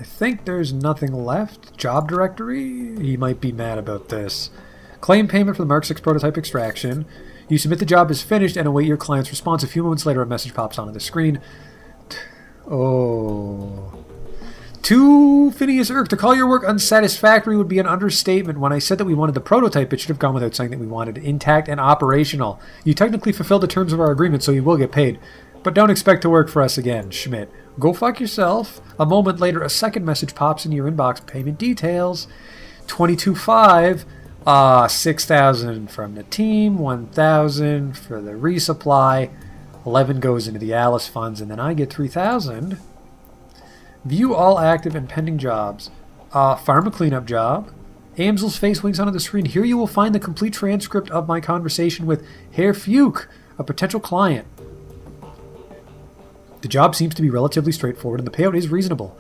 I think there's nothing left. Job directory? He might be mad about this. Claim payment for the Mark 6 prototype extraction. You submit the job as finished and await your client's response. A few moments later, a message pops onto the screen. Oh. To Phineas Irk, to call your work unsatisfactory would be an understatement. When I said that we wanted the prototype, it should have gone without saying that we wanted it intact and operational. You technically fulfilled the terms of our agreement, so you will get paid. But don't expect to work for us again, Schmidt. Go fuck yourself. A moment later, a second message pops in your inbox. Payment details. 22.5. 6,000 from the team. 1,000 for the resupply. 11 goes into the Alice funds, and then I get 3,000. View all active and pending jobs. Pharma cleanup job. Amsel's face winks onto the screen. Here you will find the complete transcript of my conversation with Herr Fuchs, a potential client. The job seems to be relatively straightforward and the payout is reasonable.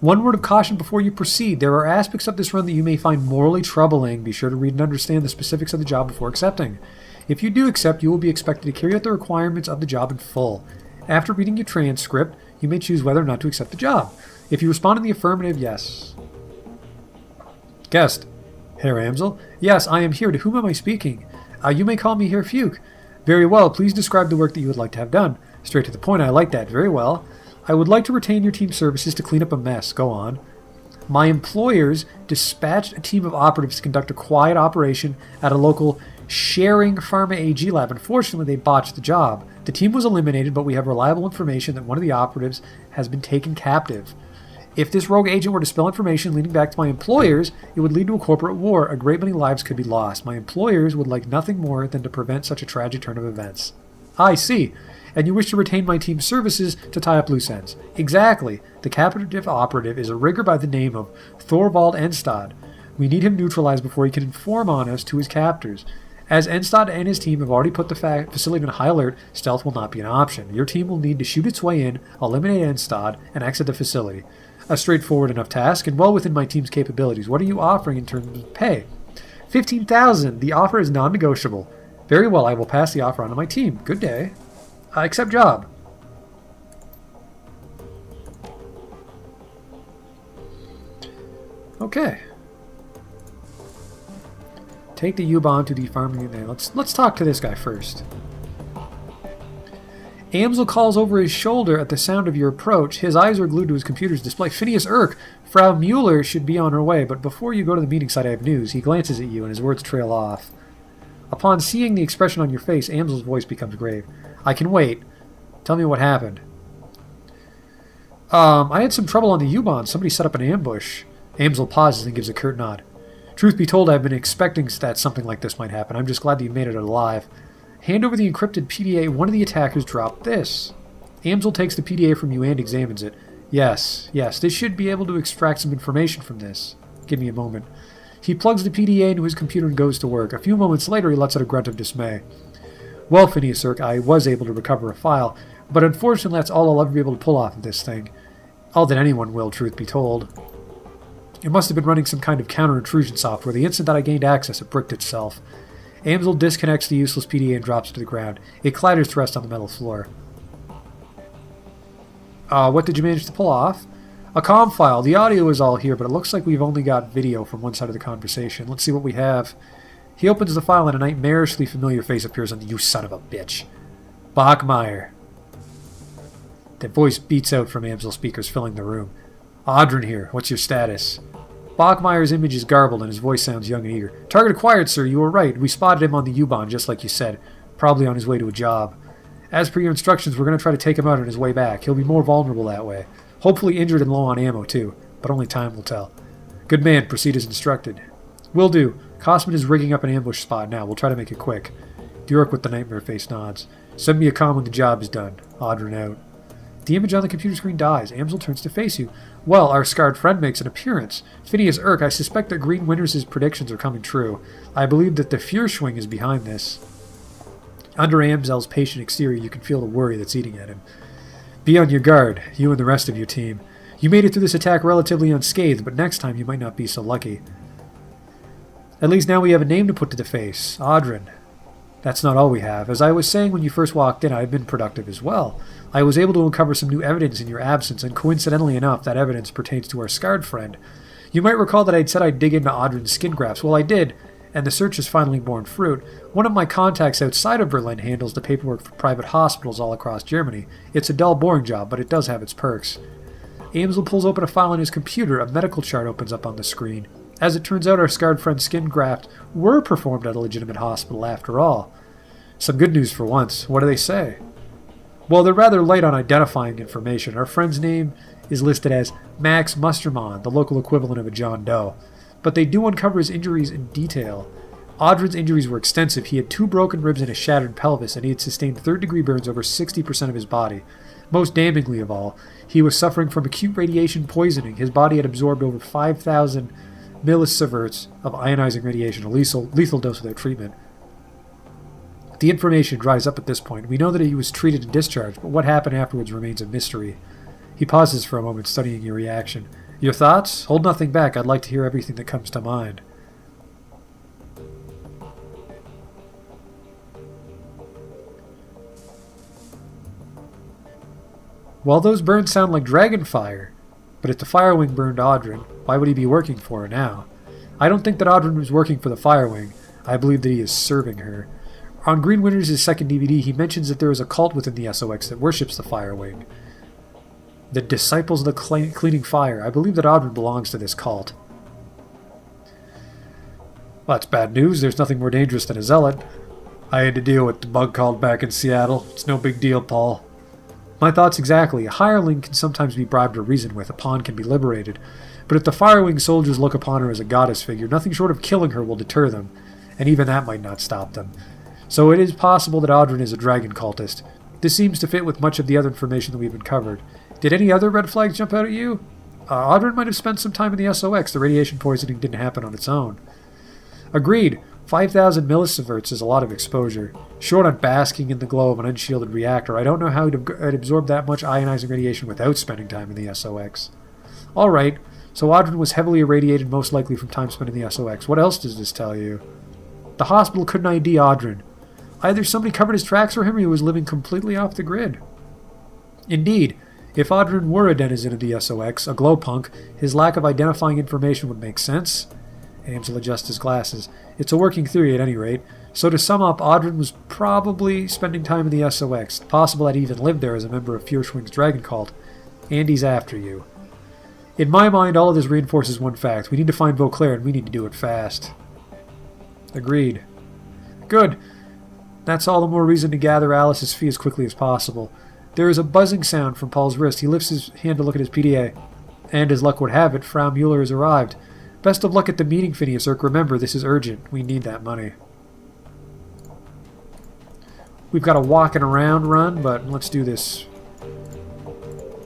One word of caution before you proceed. There are aspects of this run that you may find morally troubling. Be sure to read and understand the specifics of the job before accepting. If you do accept, you will be expected to carry out the requirements of the job in full. After reading your transcript, you may choose whether or not to accept the job. If you respond in the affirmative, yes. Guest. Herr Amsel? Yes, I am here. To whom am I speaking? You may call me Herr Fuchs. Very well. Please describe the work that you would like to have done. Straight to the point. I like that. Very well. I would like to retain your team's services to clean up a mess. Go on. My employers dispatched a team of operatives to conduct a quiet operation at a local Shuring Pharmacy AG lab. Unfortunately, they botched the job. The team was eliminated, but we have reliable information that one of the operatives has been taken captive. If this rogue agent were to spill information leading back to my employers, it would lead to a corporate war. A great many lives could be lost. My employers would like nothing more than to prevent such a tragic turn of events. I see. And you wish to retain my team's services to tie up loose ends. Exactly. The captive operative is a rigger by the name of Thorvald Enstad. We need him neutralized before he can inform on us to his captors. As Enstad and his team have already put the facility on high alert, stealth will not be an option. Your team will need to shoot its way in, eliminate Enstad, and exit the facility. A straightforward enough task, and well within my team's capabilities. What are you offering in terms of pay? 15,000. The offer is non-negotiable. Very well, I will pass the offer on to my team. Good day. Accept job. Okay. Take the U-Bahn to the farming unit. Let's talk to this guy first. Amsel calls over his shoulder at the sound of your approach. His eyes are glued to his computer's display. Phineas Irk, Frau Mueller should be on her way, but before you go to the meeting site, I have news. He glances at you, and his words trail off. Upon seeing the expression on your face, Amsel's voice becomes grave. I can wait. Tell me what happened. I had some trouble on the U-Bahn. Somebody set up an ambush. Amsel pauses and gives a curt nod. Truth be told, I've been expecting that something like this might happen. I'm just glad that you made it alive. Hand over the encrypted PDA. One of the attackers dropped this. Amsel takes the PDA from you and examines it. Yes, this should be able to extract some information from this. Give me a moment. He plugs the PDA into his computer and goes to work. A few moments later, he lets out a grunt of dismay. Well, Phineas Irk, I was able to recover a file, but unfortunately that's all I'll ever be able to pull off of this thing. All that anyone will, truth be told. It must have been running some kind of counter-intrusion software. The instant that I gained access, it bricked itself. Amsel disconnects the useless PDA and drops it to the ground. It clatters to rest on the metal floor. What did you manage to pull off? A comm file. The audio is all here, but it looks like we've only got video from one side of the conversation. Let's see what we have. He opens the file and a nightmarishly familiar face appears on the "You son of a bitch." Bachmeyer. The voice beats out from Amsel's speakers, filling the room. Audrun here. What's your status? Bachmeyer's image is garbled and his voice sounds young and eager. Target acquired, sir. You were right. We spotted him on the U-Bahn, just like you said. Probably on his way to a job. As per your instructions, we're going to try to take him out on his way back. He'll be more vulnerable that way. Hopefully injured and low on ammo, too. But only time will tell. Good man. Proceed as instructed. Will do. Cosman is rigging up an ambush spot now. We'll try to make it quick. Durek with the nightmare face nods. Send me a comm when the job is done. Audrun out. The image on the computer screen dies. Amsel turns to face you. Well, our scarred friend makes an appearance. Phineas Irk, I suspect that Green Winters' predictions are coming true. I believe that the Fürschwing is behind this. Under Amsel's patient exterior, you can feel the worry that's eating at him. Be on your guard, you and the rest of your team. You made it through this attack relatively unscathed, but next time you might not be so lucky. At least now we have a name to put to the face. Audrun. That's not all we have. As I was saying when you first walked in, I've been productive as well. I was able to uncover some new evidence in your absence, and coincidentally enough, that evidence pertains to our scarred friend. You might recall that I'd said I'd dig into Audrin's skin grafts. Well, I did, and the search has finally borne fruit. One of my contacts outside of Berlin handles the paperwork for private hospitals all across Germany. It's a dull, boring job, but it does have its perks. Amsel pulls open a file on his computer. A medical chart opens up on the screen. As it turns out, our scarred friend's skin graft were performed at a legitimate hospital after all. Some good news for once. What do they say? Well, they're rather light on identifying information. Our friend's name is listed as Max Mustermann, the local equivalent of a John Doe. But they do uncover his injuries in detail. Audrin's injuries were extensive. He had 2 broken ribs and a shattered pelvis, and he had sustained third-degree burns over 60% of his body. Most damningly of all, he was suffering from acute radiation poisoning. His body had absorbed over 5,000 millisieverts of ionizing radiation, a lethal dose without treatment. The information dries up at this point. We know that he was treated and discharged, but what happened afterwards remains a mystery. He pauses for a moment, studying your reaction. Your thoughts? Hold nothing back. I'd like to hear everything that comes to mind. Well, those burns sound like dragon fire. But if the Firewing burned Audrin, why would he be working for her now? I don't think that Audrin was working for the Firewing. I believe that he is serving her. On Green Winters' second DVD, he mentions that there is a cult within the SOX that worships the Firewing. The Disciples of the Cleaning Fire. I believe that Audrin belongs to this cult. Well, that's bad news. There's nothing more dangerous than a zealot. I had to deal with the bug called back in Seattle. It's no big deal, Paul. My thoughts exactly. A hireling can sometimes be bribed or reasoned with. A pawn can be liberated. But if the Firewing soldiers look upon her as a goddess figure, nothing short of killing her will deter them. And even that might not stop them. So it is possible that Audrin is a dragon cultist. This seems to fit with much of the other information that we've uncovered. Did any other red flags jump out at you? Audrin might have spent some time in the SOX. The radiation poisoning didn't happen on its own. Agreed. 5,000 millisieverts is a lot of exposure. Short on basking in the glow of an unshielded reactor, I don't know how he'd absorb that much ionizing radiation without spending time in the SOX. Alright, so Audrin was heavily irradiated, most likely from time spent in the SOX. What else does this tell you? The hospital couldn't ID Audrin. Either somebody covered his tracks for him or he was living completely off the grid. Indeed, if Audrin were a denizen of the SOX, a glowpunk, his lack of identifying information would make sense. Amsel adjusts his glasses. It's a working theory at any rate. So to sum up, Audrin was probably spending time in the SOX. It's possible that he even lived there as a member of Fierschwing's dragon cult. And he's after you. In my mind, all of this reinforces one fact. We need to find Vauclair, and we need to do it fast. Agreed. Good. That's all the more reason to gather Alice's fee as quickly as possible. There is a buzzing sound from Paul's wrist. He lifts his hand to look at his PDA. And as luck would have it, Frau Mueller has arrived. Best of luck at the meeting, Phineas Irk. Remember, this is urgent. We need that money. We've got a walking around run, but let's do this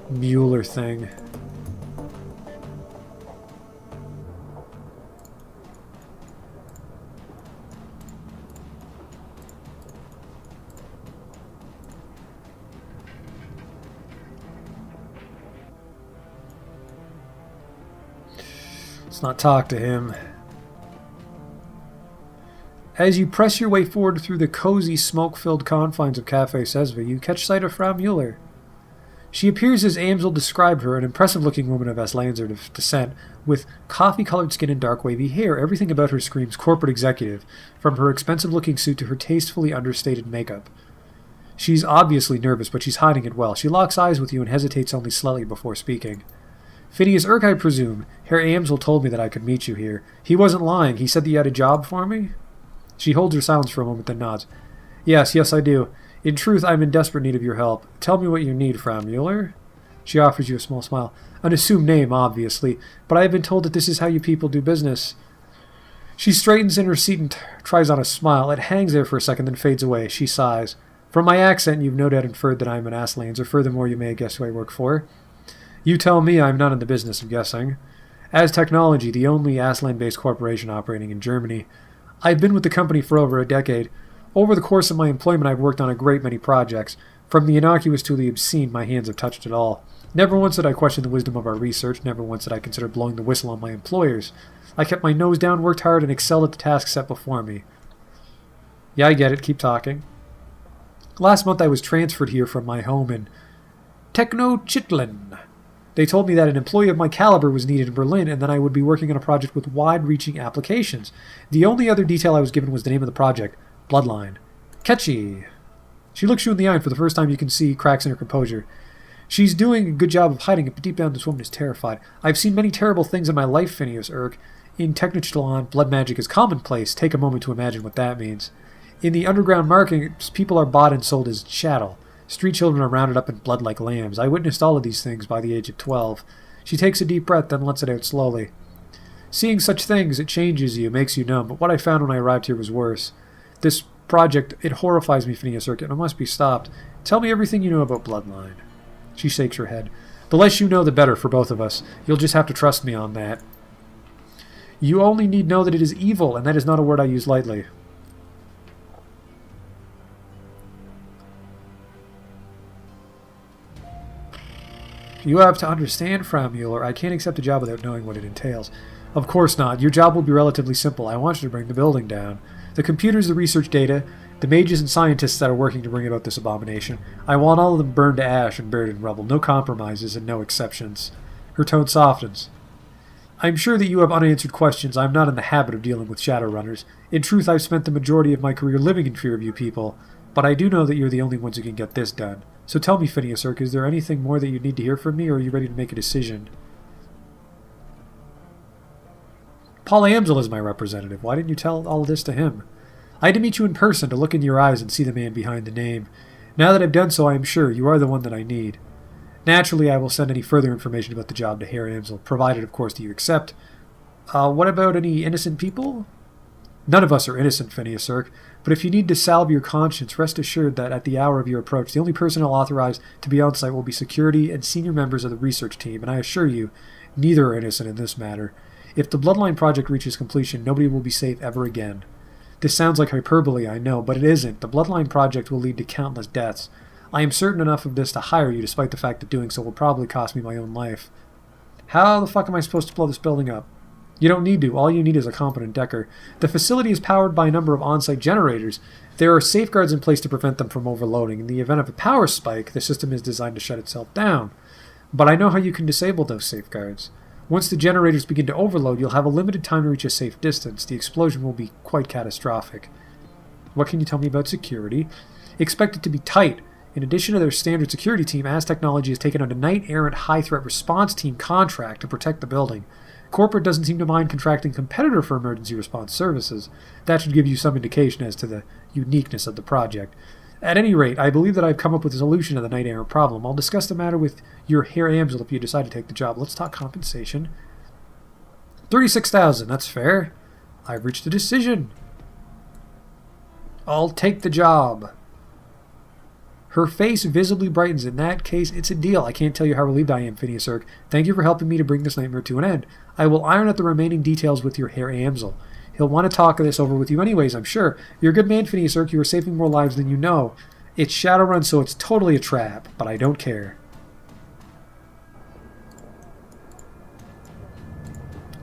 Mueller thing. Let's not talk to him. As you press your way forward through the cozy, smoke-filled confines of Café Sesva, you catch sight of Frau Mueller. She appears as Amsel described her, an impressive-looking woman of Estlander descent, with coffee-colored skin and dark wavy hair. Everything about her screams corporate executive, from her expensive-looking suit to her tastefully understated makeup. She's obviously nervous, but she's hiding it well. She locks eyes with you and hesitates only slightly before speaking. Phineas Irk, I presume. Herr Amsel told me that I could meet you here. He wasn't lying. He said that you had a job for me? She holds her silence for a moment, then nods. Yes, I do. In truth, I'm in desperate need of your help. Tell me what you need, Frau Mueller. She offers you a small smile. An assumed name, obviously, but I have been told that this is how you people do business. She straightens in her seat and tries on a smile. It hangs there for a second, then fades away. She sighs. From my accent, you've no doubt inferred that I am an Aslanes, or furthermore, you may have guessed who I work for. You tell me I'm not in the business of guessing. As Technology, the only Aslan-based corporation operating in Germany, I've been with the company for over a decade. Over the course of my employment, I've worked on a great many projects. From the innocuous to the obscene, my hands have touched it all. Never once did I question the wisdom of our research. Never once did I consider blowing the whistle on my employers. I kept my nose down, worked hard, and excelled at the tasks set before me. Yeah, I get it. Keep talking. Last month I was transferred here from my home in Techno-Chitlin. They told me that an employee of my caliber was needed in Berlin and that I would be working on a project with wide-reaching applications. The only other detail I was given was the name of the project, Bloodline. Catchy. She looks you in the eye, and for the first time you can see cracks in her composure. She's doing a good job of hiding it, but deep down this woman is terrified. I've seen many terrible things in my life, Phineas Urk. In Techno-Chitlin, blood magic is commonplace. Take a moment to imagine what that means. In the underground markets, people are bought and sold as chattel. Street children are rounded up in blood like lambs. I witnessed all of these things by the age of 12. She takes a deep breath, then lets it out slowly. Seeing such things, it changes you, makes you numb, but what I found when I arrived here was worse. This project, it horrifies me, Phineas Urk, and it must be stopped. Tell me everything you know about Bloodline. She shakes her head. The less you know, the better for both of us. You'll just have to trust me on that. You only need know that it is evil, and that is not a word I use lightly. You have to understand, Frau Mueller, I can't accept a job without knowing what it entails. Of course not. Your job will be relatively simple. I want you to bring the building down. The computers, the research data, the mages and scientists that are working to bring about this abomination. I want all of them burned to ash and buried in rubble. No compromises and no exceptions. Her tone softens. I'm sure that you have unanswered questions. I'm not in the habit of dealing with Shadowrunners. In truth, I've spent the majority of my career living in fear of you people. But I do know that you're the only ones who can get this done. So tell me, Phineas Urk, is there anything more that you need to hear from me, or are you ready to make a decision? Paul Amsel is my representative. Why didn't you tell all of this to him? I had to meet you in person to look in your eyes and see the man behind the name. Now that I've done so, I am sure you are the one that I need. Naturally, I will send any further information about the job to Herr Amsel, provided, of course, that you accept. What about any innocent people? None of us are innocent, Phineas Urk, but if you need to salve your conscience, rest assured that at the hour of your approach, the only person I'll authorize to be on site will be security and senior members of the research team, and I assure you, neither are innocent in this matter. If the Bloodline project reaches completion, nobody will be safe ever again. This sounds like hyperbole, I know, but it isn't. The Bloodline project will lead to countless deaths. I am certain enough of this to hire you, despite the fact that doing so will probably cost me my own life. How the fuck am I supposed to blow this building up? You don't need to. All you need is a competent decker. The facility is powered by a number of on-site generators. There are safeguards in place to prevent them from overloading. In the event of a power spike, the system is designed to shut itself down. But I know how you can disable those safeguards. Once the generators begin to overload, you'll have a limited time to reach a safe distance. The explosion will be quite catastrophic. What can you tell me about security? Expect it to be tight. In addition to their standard security team, As Technology has taken on a Knight-errant high-threat response team contract to protect the building. Corporate doesn't seem to mind contracting competitor for emergency response services. That should give you some indication as to the uniqueness of the project. At any rate, I believe that I've come up with a solution to the Knight-errant problem. I'll discuss the matter with your Herr Amsel if you decide to take the job. Let's talk compensation. 36,000, that's fair. I've reached a decision. I'll take the job. Her face visibly brightens. In that case, it's a deal. I can't tell you how relieved I am, Phineas Urk. Thank you for helping me to bring this nightmare to an end. I will iron out the remaining details with your Herr Amsel. He'll want to talk this over with you anyways, I'm sure. You're a good man, Phineas Urk. You are saving more lives than you know. It's Shadowrun, so it's totally a trap, but I don't care.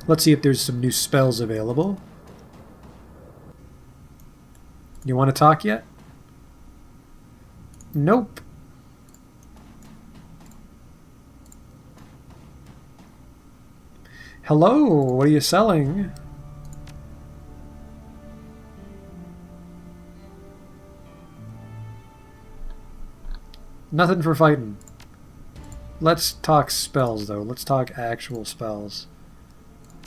Let's see if there's some new spells available. You want to talk yet? Nope. Hello, what are you selling? Nothing for fighting. Let's talk spells, though. Let's talk actual spells.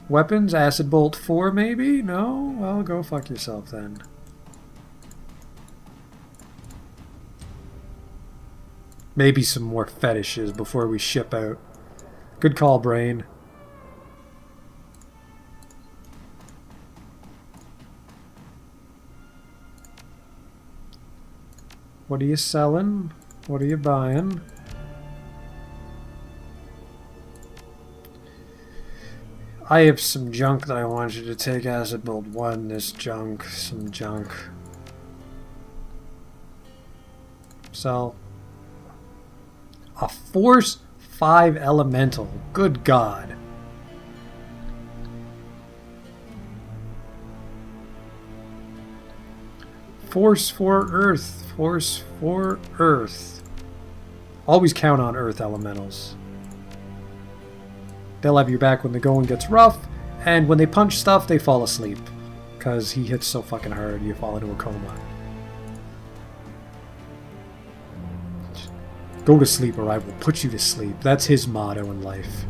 Weapons? Acid Bolt 4, maybe? No? Well, go fuck yourself, then. Maybe some more fetishes before we ship out. Good call, brain. What are you selling? What are you buying? I have some junk that I want you to take. Acid Bolt 1, this junk, some junk. Sell. A Force 5 Elemental. Good God. Force for Earth. Force for Earth. Always count on Earth elementals. They'll have your back when the going gets rough, and when they punch stuff, they fall asleep. Because he hits so fucking hard, you fall into a coma. Go to sleep or I will put you to sleep. That's his motto in life.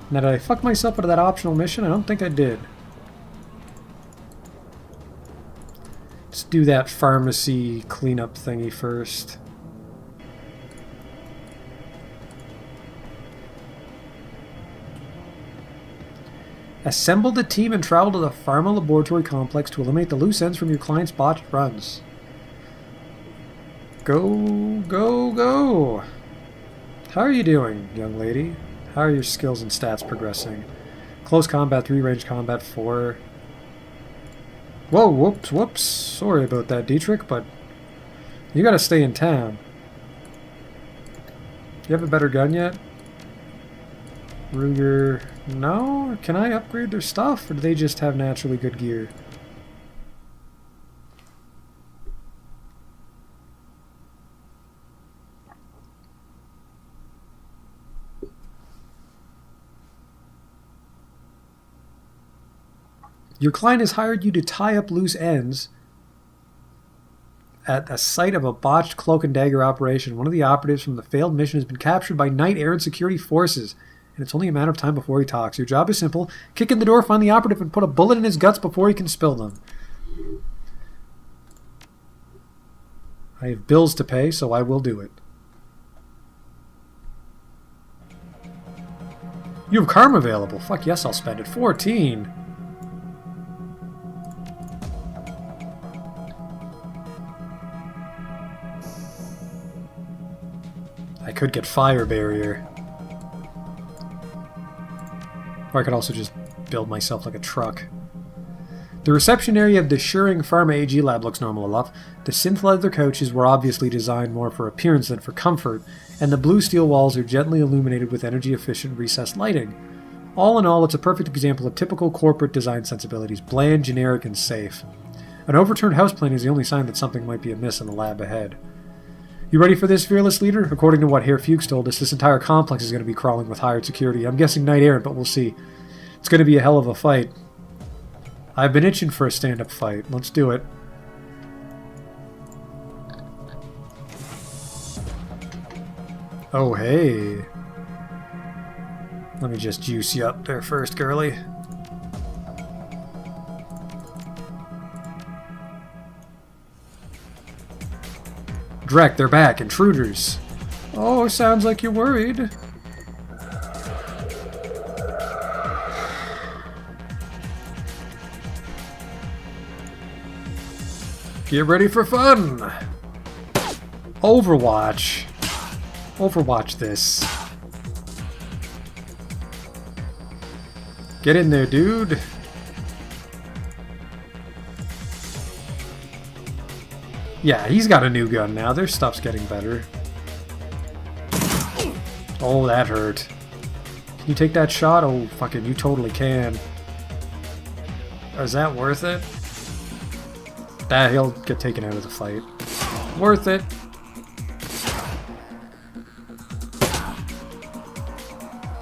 Now, did I fuck myself out of that optional mission? I don't think I did. Let's do that pharmacy cleanup thingy first. Assemble the team and travel to the pharma laboratory complex to eliminate the loose ends from your client's botched runs. Go, go, go! How are you doing, young lady? How are your skills and stats progressing? Close combat 3, range combat 4. Whoa, whoops, whoops. Sorry about that, Dietrich, but you gotta stay in town. Do you have a better gun yet? Ruger... No? Can I upgrade their stuff, or do they just have naturally good gear? Your client has hired you to tie up loose ends at a site of a botched cloak and dagger operation. One of the operatives from the failed mission has been captured by Knight Errant security forces, and it's only a matter of time before he talks. Your job is simple. Kick in the door, find the operative, and put a bullet in his guts before he can spill them. I have bills to pay, so I will do it. You have karma available. Fuck yes, I'll spend it. 14. I could get fire barrier. Or I could also just build myself like a truck. The reception area of the Shuring Pharma AG lab looks normal enough. The synth leather couches were obviously designed more for appearance than for comfort, and the blue steel walls are gently illuminated with energy-efficient recessed lighting. All in all, it's a perfect example of typical corporate design sensibilities, bland, generic, and safe. An overturned houseplant is the only sign that something might be amiss in the lab ahead. You ready for this, fearless leader? According to what Herr Fuchs told us, this entire complex is going to be crawling with hired security. I'm guessing Knight Errant, but we'll see. It's going to be a hell of a fight. I've been itching for a stand-up fight. Let's do it. Oh, hey. Let me just juice you up there first, girly. Drek, they're back. Intruders. Oh, sounds like you're worried. Get ready for fun! Overwatch. Overwatch this. Get in there, dude. Yeah, he's got a new gun now. Their stuff's getting better. Oh, that hurt. Can you take that shot? Oh, fucking, you totally can. Is that worth it? That he'll get taken out of the fight. Worth it.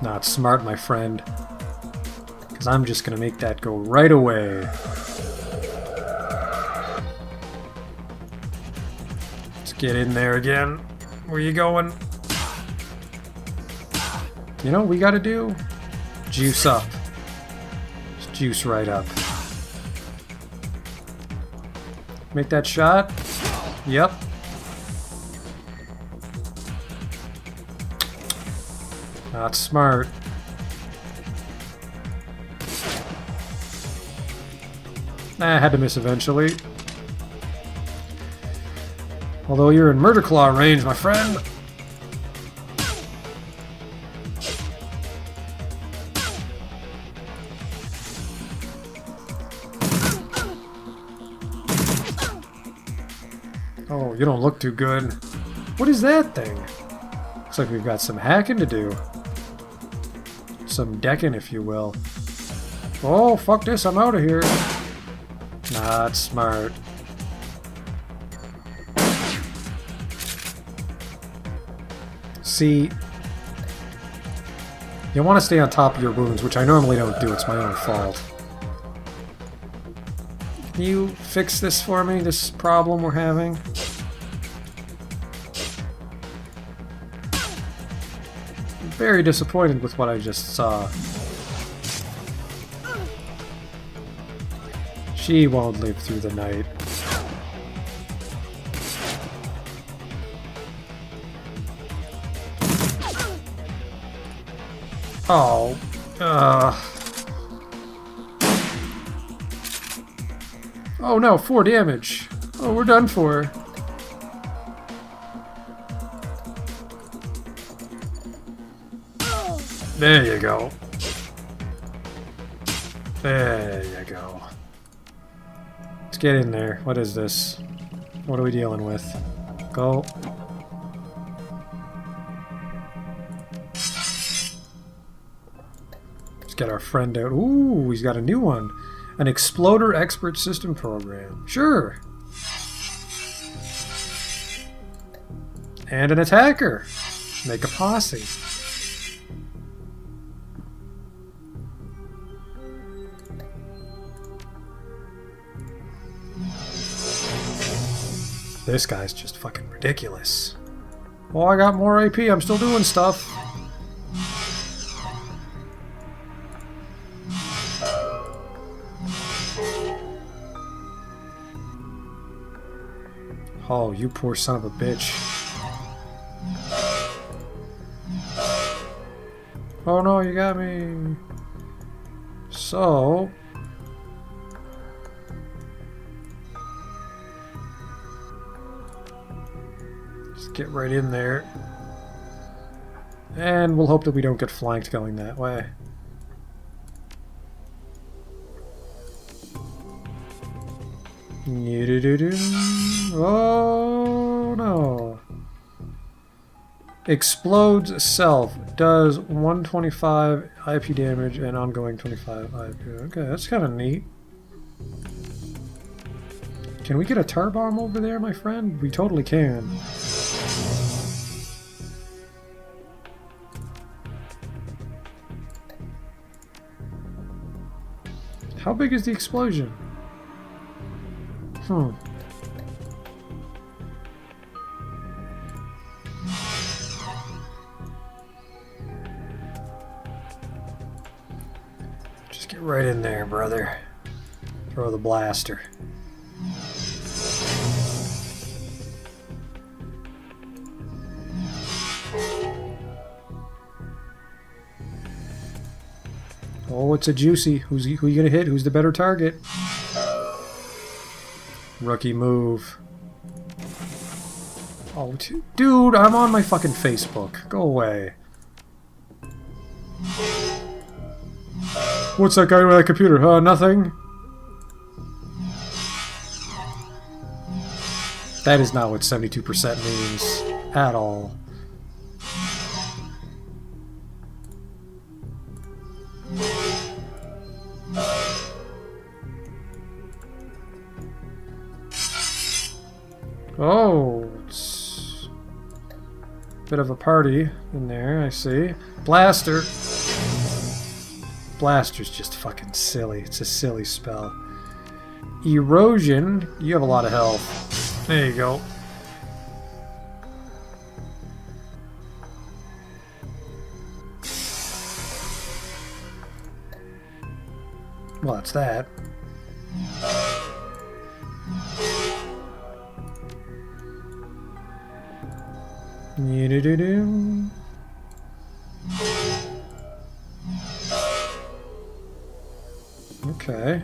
Not smart, my friend. Because I'm just going to make that go right away. Get in there again. Where you going? You know what we gotta do? Juice up. Just juice right up. Make that shot. Yep. Not smart. I had to miss eventually. Although you're in Murder Claw range, my friend. Oh, you don't look too good. What is that thing? Looks like we've got some hacking to do. Some decking, if you will. Oh, fuck this, I'm out of here. Not smart. See, you want to stay on top of your wounds, which I normally don't do. It's my own fault. Can you fix this for me, this problem we're having? I'm very disappointed with what I just saw. She won't live through the night. Oh, oh no, 4 damage. Oh, we're done for. There you go. There you go. Let's get in there. What is this? What are we dealing with? Go. Let's get our friend out. Ooh, he's got a new one. An Exploder Expert System Program. Sure. And an attacker. Make a posse. This guy's just fucking ridiculous. Oh, I got more AP. I'm still doing stuff. Oh, you poor son of a bitch. Oh no, you got me. So... just get right in there. And we'll hope that we don't get flanked going that way. Oh no. Explodes self. Does 125 IP damage and ongoing 25 IP. Okay, that's kind of neat. Can we get a tar bomb over there, my friend? We totally can. How big is the explosion? Just get right in there, brother. Throw the blaster. Oh, it's a juicy. Who you gonna hit? Who's the better target? Rookie move. Oh, dude, I'm on my fucking Facebook. Go away. What's that guy with that computer? Nothing? That is not what 72% means at all. Oh, it's a bit of a party in there, I see. Blaster! Blaster's just fucking silly. It's a silly spell. Erosion. You have a lot of health. There you go. Well, that's that. Okay,